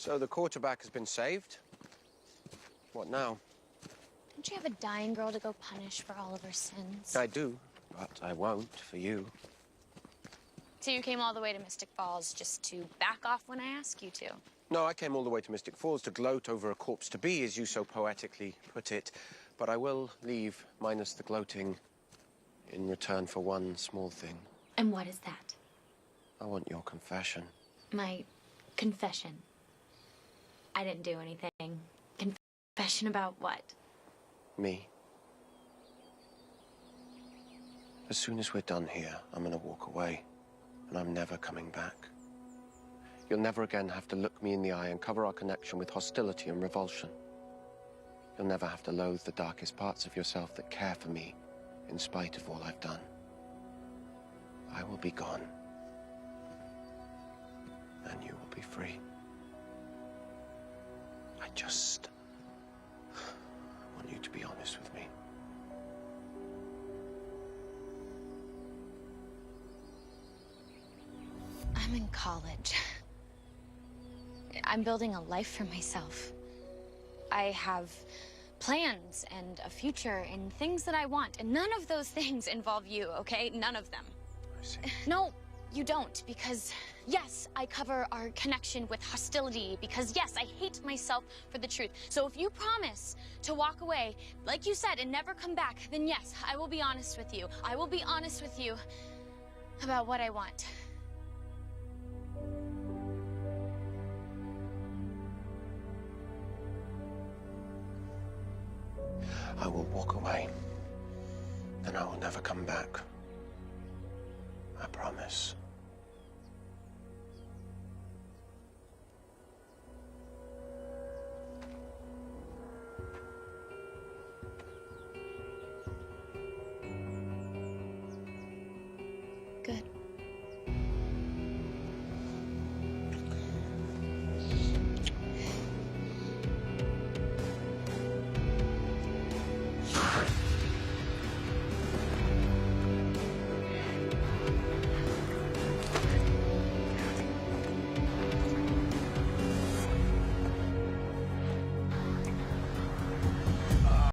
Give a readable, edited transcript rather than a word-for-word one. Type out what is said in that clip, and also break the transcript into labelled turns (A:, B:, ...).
A: So the quarterback has been saved. What now?
B: Don't you have a dying girl to go punish for all of her sins?
A: I do, but I won't for you.
B: So you came all the way to Mystic Falls just to back off when I ask you to?
A: No, I came all the way to Mystic Falls to gloat over a corpse-to-be, as you so poetically put it. But I will leave, minus the gloating, in return for one small thing.
B: And what is that?
A: I want your confession.
B: My confession? I didn't do anything. Confession about what?
A: Me. As soon as we're done here, I'm gonna walk away, and I'm never coming back. You'll never again have to look me in the eye and cover our connection with hostility and revulsion. You'll never have to loathe the darkest parts of yourself that care for me, in spite of all I've done. I will be gone, and you will be free. I just want you to be honest with me.
B: I'm in college. I'm building a life for myself. I have plans and a future and things that I want, and none of those things involve you, okay? None of them.
A: I see.
B: No, you don't, because yes, I cover our connection with hostility, because yes, I hate myself for the truth. So if you promise to walk away, like you said, and never come back, then yes, I will be honest with you. I will be honest with you about what I want.
A: I will walk away, and I will never come back. I promise.
B: Good.